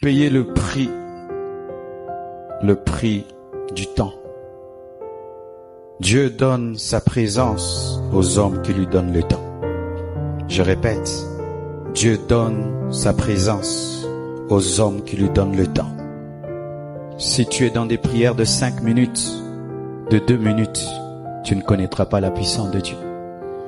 payer le prix du temps. Dieu donne sa présence aux hommes qui lui donnent le temps. Je répète, Dieu donne sa présence aux hommes qui lui donnent le temps. Si tu es dans des prières de 5 minutes, de 2 minutes, tu ne connaîtras pas la puissance de Dieu.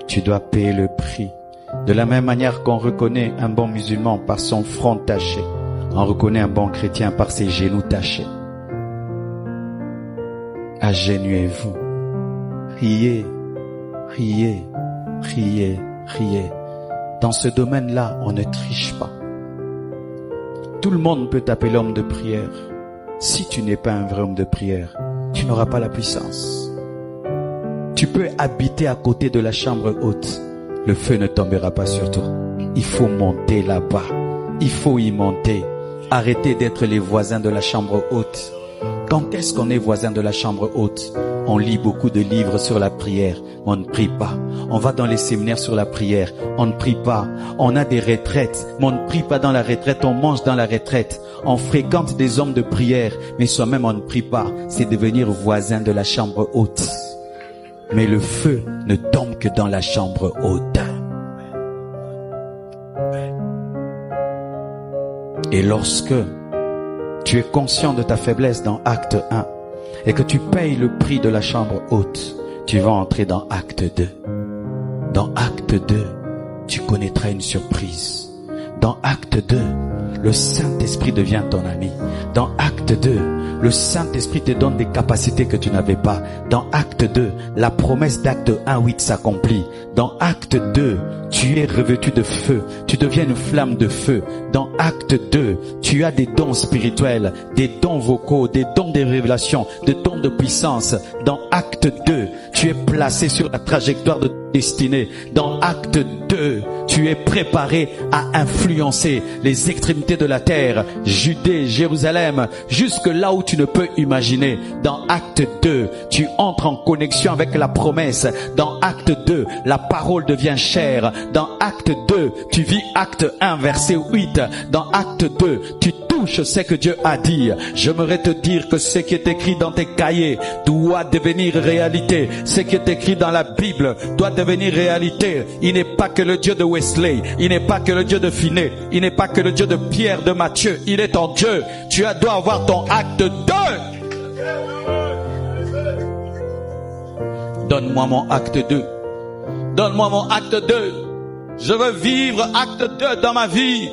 Tu dois payer le prix. De la même manière qu'on reconnaît un bon musulman par son front taché, on reconnaît un bon chrétien par ses genoux tachés. Agenouillez-vous. Priez, priez, priez, priez. Dans ce domaine-là, on ne triche pas. Tout le monde peut t'appeler homme de prière. Si tu n'es pas un vrai homme de prière, tu n'auras pas la puissance. Tu peux habiter à côté de la chambre haute. Le feu ne tombera pas sur toi. Il faut monter là-bas. Il faut y monter. Arrêtez d'être les voisins de la chambre haute. Quand est-ce qu'on est voisin de la chambre haute? On lit beaucoup de livres sur la prière, on ne prie pas. On va dans les séminaires sur la prière, on ne prie pas. On a des retraites, mais on ne prie pas dans la retraite, on mange dans la retraite. On fréquente des hommes de prière, mais soi-même on ne prie pas. C'est devenir voisin de la chambre haute. Mais le feu ne tombe que dans la chambre haute. Et lorsque tu es conscient de ta faiblesse dans acte 1 et que tu payes le prix de la chambre haute, tu vas entrer dans acte 2. Dans acte 2, tu connaîtras une surprise. Dans acte 2, le Saint-Esprit devient ton ami. Dans acte 2, le Saint-Esprit te donne des capacités que tu n'avais pas. Dans acte 2, la promesse d'acte 1:8 s'accomplit. Dans acte 2, tu es revêtu de feu. Tu deviens une flamme de feu. Dans acte 2, tu as des dons spirituels, des dons vocaux, des dons de révélation, des dons de puissance. Dans acte 2, tu es placé sur la trajectoire de destinée. Dans acte 2, tu es préparé à influencer les extrémités de la terre, Judée, Jérusalem, jusque là où tu ne peux imaginer. Dans acte 2, tu entres en connexion avec la promesse. Dans acte 2, la parole devient chair. Dans acte 2, tu vis acte 1, verset 8. Dans acte 2, tu touches ce que Dieu a dit. J'aimerais te dire que ce qui est écrit dans tes cahiers doit devenir réalité. Ce qui est écrit dans la Bible doit devenir réalité. Il n'est pas que le Dieu de Wesley, il n'est pas que le Dieu de Finet, il n'est pas que le Dieu de Pierre, de Matthieu, il est ton Dieu. Tu dois avoir ton acte 2. Donne-moi mon acte 2. Donne-moi mon acte 2. Je veux vivre acte 2 dans ma vie.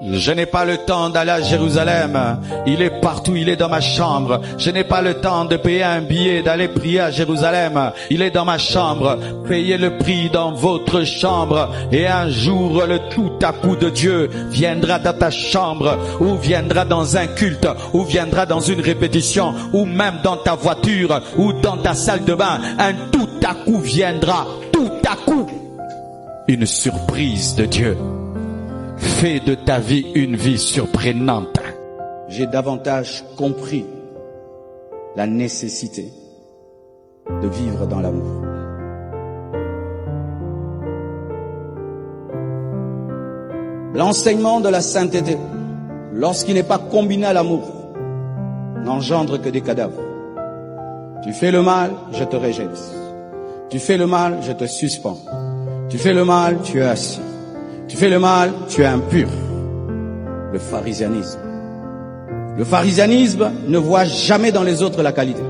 Je n'ai pas le temps d'aller à Jérusalem. Il est partout, il est dans ma chambre. Je n'ai pas le temps de payer un billet, d'aller prier à Jérusalem. Il est dans ma chambre. Payez le prix dans votre chambre. Et un jour, le tout à coup de Dieu viendra dans ta chambre, ou viendra dans un culte, ou viendra dans une répétition, ou même dans ta voiture, ou dans ta salle de bain. Un tout à coup viendra. Tout à coup. Une surprise de Dieu. Fais de ta vie une vie surprenante. J'ai davantage compris la nécessité de vivre dans l'amour. L'enseignement de la sainteté, lorsqu'il n'est pas combiné à l'amour, n'engendre que des cadavres. Tu fais le mal, je te rejette. Tu fais le mal, je te suspends. Tu fais le mal, tu es assis. Tu fais le mal, tu es impur. Le pharisianisme. Le pharisianisme ne voit jamais dans les autres la qualité.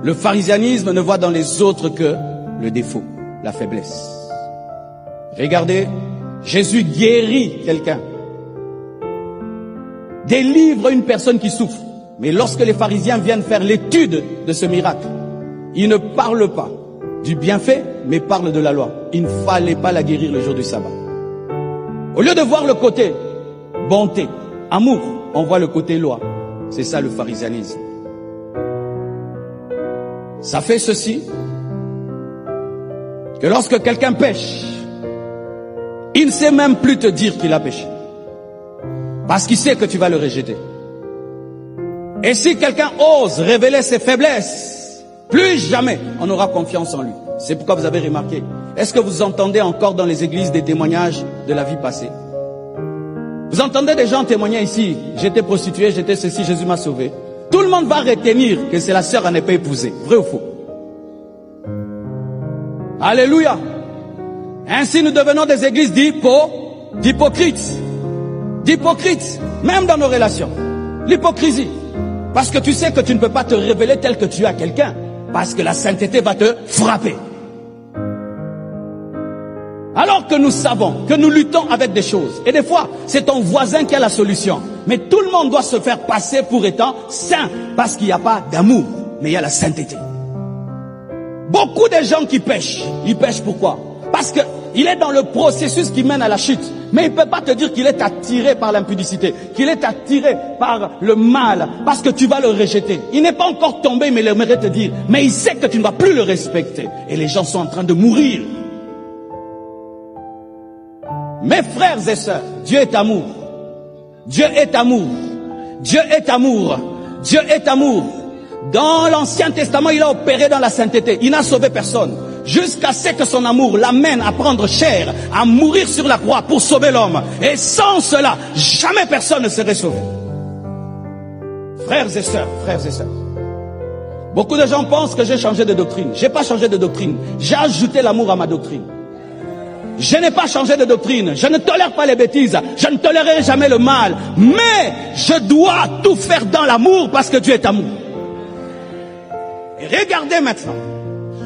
Le pharisianisme ne voit dans les autres que le défaut, la faiblesse. Regardez, Jésus guérit quelqu'un, délivre une personne qui souffre. Mais lorsque les pharisiens viennent faire l'étude de ce miracle, ils ne parlent pas du bienfait, mais parlent de la loi. Il ne fallait pas la guérir le jour du sabbat. Au lieu de voir le côté bonté, amour, on voit le côté loi. C'est ça le pharisianisme. Ça fait ceci, que lorsque quelqu'un pêche, il ne sait même plus te dire qu'il a péché. Parce qu'il sait que tu vas le rejeter. Et si quelqu'un ose révéler ses faiblesses, plus jamais on aura confiance en lui. C'est pourquoi vous avez remarqué, est-ce que vous entendez encore dans les églises des témoignages de la vie passée? Vous entendez des gens témoigner ici, j'étais prostituée, j'étais ceci, Jésus m'a sauvé. Tout le monde va retenir que c'est la sœur à ne pas épouser. Vrai ou faux? Alléluia. Ainsi nous devenons des églises d'hypocrites. D'hypocrites, même dans nos relations. L'hypocrisie. Parce que tu sais que tu ne peux pas te révéler tel que tu es à quelqu'un. Parce que la sainteté va te frapper. Alors que nous savons que nous luttons avec des choses. Et des fois, c'est ton voisin qui a la solution. Mais tout le monde doit se faire passer pour étant saint. Parce qu'il n'y a pas d'amour, mais il y a la sainteté. Beaucoup de gens qui pêchent, ils pêchent pourquoi? Parce qu'il est dans le processus qui mène à la chute. Mais il ne peut pas te dire qu'il est attiré par l'impudicité, qu'il est attiré par le mal, parce que tu vas le rejeter. Il n'est pas encore tombé, mais il aimerait te dire, mais il sait que tu ne vas plus le respecter. Et les gens sont en train de mourir. Mes frères et sœurs, Dieu est amour. Dieu est amour. Dieu est amour. Dieu est amour. Dans l'Ancien Testament, il a opéré dans la sainteté. Il n'a sauvé personne. Jusqu'à ce que son amour l'amène à prendre chair, à mourir sur la croix pour sauver l'homme. Et sans cela, jamais personne ne serait sauvé. Frères et sœurs, frères et sœurs. Beaucoup de gens pensent que j'ai changé de doctrine. Je n'ai pas changé de doctrine. J'ai ajouté l'amour à ma doctrine. Je n'ai pas changé de doctrine. Je ne tolère pas les bêtises. Je ne tolérerai jamais le mal. Mais je dois tout faire dans l'amour parce que Dieu est amour. Et regardez maintenant.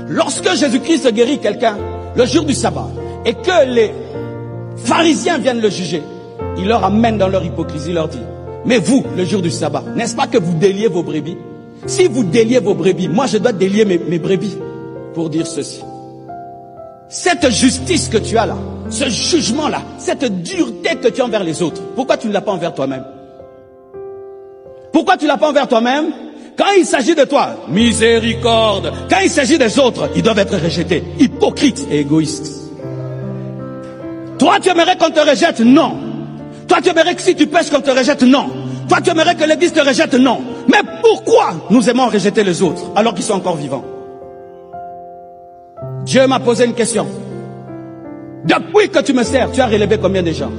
Lorsque Jésus-Christ guérit quelqu'un le jour du sabbat et que les pharisiens viennent le juger, il leur amène dans leur hypocrisie, il leur dit, mais vous, le jour du sabbat, n'est-ce pas que vous déliez vos brebis? Si vous déliez vos brebis, moi je dois délier mes brebis pour dire ceci. Cette justice que tu as là, ce jugement-là, cette dureté que tu as envers les autres, pourquoi tu ne l'as pas envers toi-même? Pourquoi tu ne l'as pas envers toi-même? Quand il s'agit de toi, miséricorde. Quand il s'agit des autres, ils doivent être rejetés. Hypocrites et égoïstes. Toi, tu aimerais qu'on te rejette? Non. Toi, tu aimerais que si tu pêches qu'on te rejette? Non. Toi, tu aimerais que l'église te rejette? Non. Mais pourquoi nous aimons rejeter les autres alors qu'ils sont encore vivants? Dieu m'a posé une question. Depuis que tu me sers, tu as relevé combien de gens?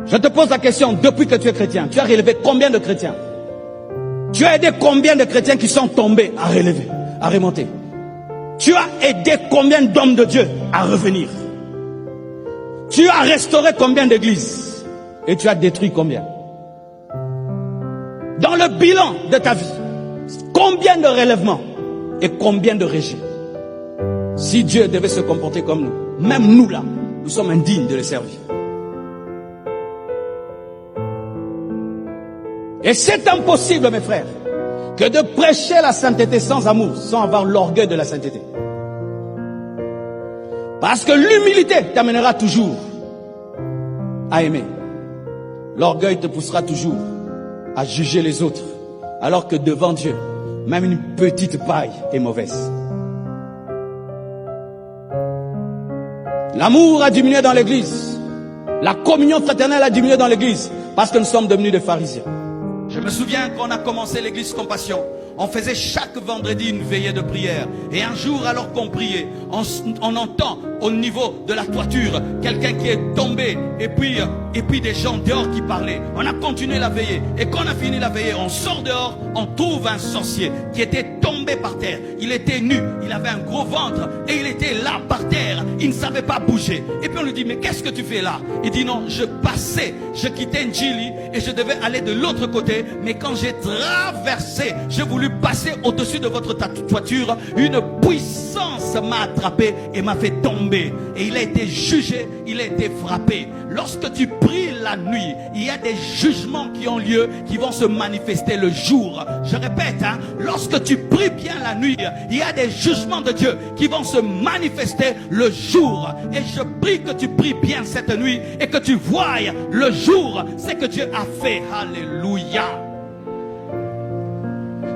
Je te pose la question, depuis que tu es chrétien, tu as relevé combien de chrétiens? Tu as aidé combien de chrétiens qui sont tombés à relever, à remonter? Tu as aidé combien d'hommes de Dieu à revenir? Tu as restauré combien d'églises? Et tu as détruit combien? Dans le bilan de ta vie, combien de relèvements et combien de rejets? Si Dieu devait se comporter comme nous, même nous là, nous sommes indignes de le servir. Et c'est impossible, mes frères, que de prêcher la sainteté sans amour, sans avoir l'orgueil de la sainteté. Parce que l'humilité t'amènera toujours à aimer. L'orgueil te poussera toujours à juger les autres, alors que devant Dieu, même une petite paille est mauvaise. L'amour a diminué dans l'église. La communion fraternelle a diminué dans l'église, parce que nous sommes devenus des pharisiens. Je me souviens quand on a commencé l'église Compassion, on faisait chaque vendredi une veillée de prière. Et un jour, alors qu'on priait, on entend au niveau de la toiture quelqu'un qui est tombé et puis des gens dehors qui parlaient. On a continué la veillée. Et quand on a fini la veillée, on sort dehors, on trouve un sorcier qui était tombé par terre. Il était nu, il avait un gros ventre et il était là par terre. Il ne savait pas bouger. Et puis on lui dit, mais qu'est-ce que tu fais là? Il dit, non, je quittais Njili et je devais aller de l'autre côté. Mais quand j'ai traversé, j'ai voulu passer au-dessus de votre toiture, une puissance m'a attrapé et m'a fait tomber. Et il a été jugé, il a été frappé. Lorsque tu pries la nuit, il y a des jugements qui ont lieu, qui vont se manifester le jour. Je répète, lorsque tu pries bien la nuit, il y a des jugements de Dieu qui vont se manifester le jour. Et je prie que tu pries bien cette nuit et que tu voies le jour, ce que Dieu a fait. Alléluia.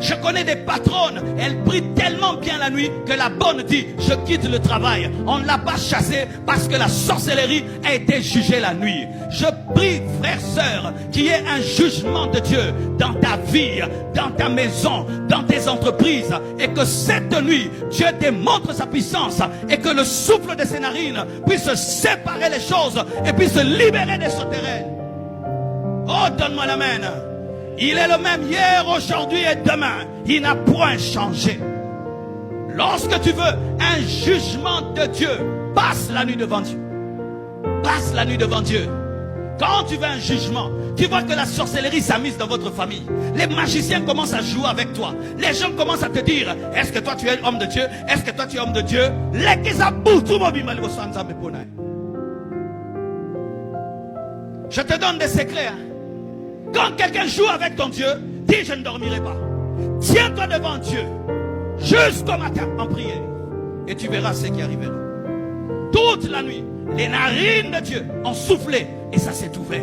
Je connais des patronnes, elles prient tellement bien la nuit que la bonne dit, je quitte le travail. On ne l'a pas chassée parce que la sorcellerie a été jugée la nuit. Je prie, frères, sœurs, qu'il y ait un jugement de Dieu dans ta vie, dans ta maison, dans tes entreprises. Et que cette nuit, Dieu démontre sa puissance et que le souffle de ses narines puisse séparer les choses et puisse libérer des souterrains. Oh, donne-moi l'amen. Il est le même hier, aujourd'hui et demain. Il n'a point changé. Lorsque tu veux un jugement de Dieu, passe la nuit devant Dieu. Passe la nuit devant Dieu. Quand tu veux un jugement, tu vois que la sorcellerie s'amuse dans votre famille. Les magiciens commencent à jouer avec toi. Les gens commencent à te dire, est-ce que toi tu es homme de Dieu? Est-ce que toi tu es homme de Dieu? Je te donne des secrets. Hein. Quand quelqu'un joue avec ton Dieu, dis je ne dormirai pas. Tiens-toi devant Dieu jusqu'au matin en prière. Et tu verras ce qui arrivera. Toute la nuit, les narines de Dieu ont soufflé et ça s'est ouvert.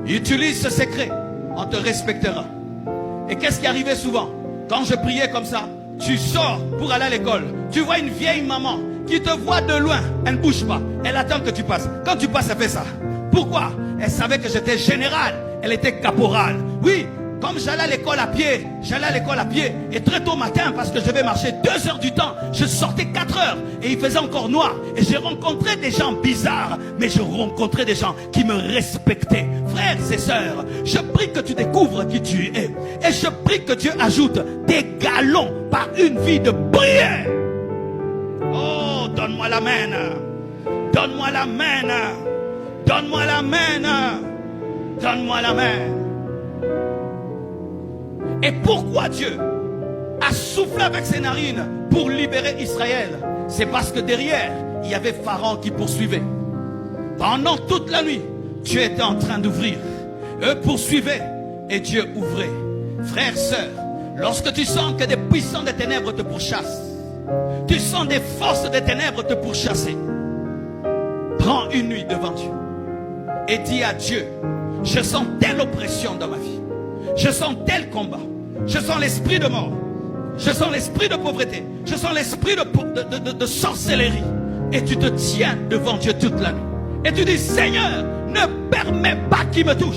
Utilise ce secret, on te respectera. Et qu'est-ce qui arrivait souvent? Quand je priais comme ça, tu sors pour aller à l'école. Tu vois une vieille maman qui te voit de loin. Elle ne bouge pas. Elle attend que tu passes. Quand tu passes, elle fait ça. Pourquoi? Elle savait que j'étais général. Elle était caporal. Oui, comme j'allais à l'école à pied, et très tôt matin, parce que je devais marcher 2 heures du temps, je sortais 4 heures, et il faisait encore noir, et j'ai rencontré des gens bizarres, mais je rencontrais des gens qui me respectaient. Frères et sœurs, je prie que tu découvres qui tu es, et je prie que Dieu ajoute des galons par une vie de prière. Oh, donne-moi l'amen, donne-moi l'amen, donne-moi l'amen, donne-moi l'amen. Et pourquoi Dieu a soufflé avec ses narines pour libérer Israël? C'est parce que derrière, il y avait Pharaon qui poursuivait. Pendant toute la nuit, Dieu était en train d'ouvrir. Eux poursuivaient et Dieu ouvrait. Frères, sœurs, lorsque tu sens que des puissants des ténèbres te pourchassent, tu sens des forces des ténèbres te pourchasser, prends une nuit devant Dieu et dis à Dieu, je sens telle oppression dans ma vie. Je sens tel combat. Je sens l'esprit de mort. Je sens l'esprit de pauvreté. Je sens l'esprit de sorcellerie. Et tu te tiens devant Dieu toute la nuit. Et tu dis, Seigneur, ne permets pas qu'il me touche.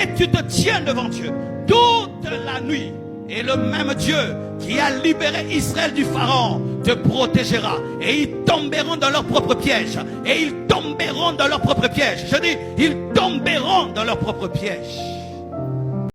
Et tu te tiens devant Dieu toute la nuit. Et le même Dieu qui a libéré Israël du Pharaon te protégera. Et ils tomberont dans leur propre piège. Et ils tomberont dans leur propre piège. Je dis, ils tomberont dans leur propre piège.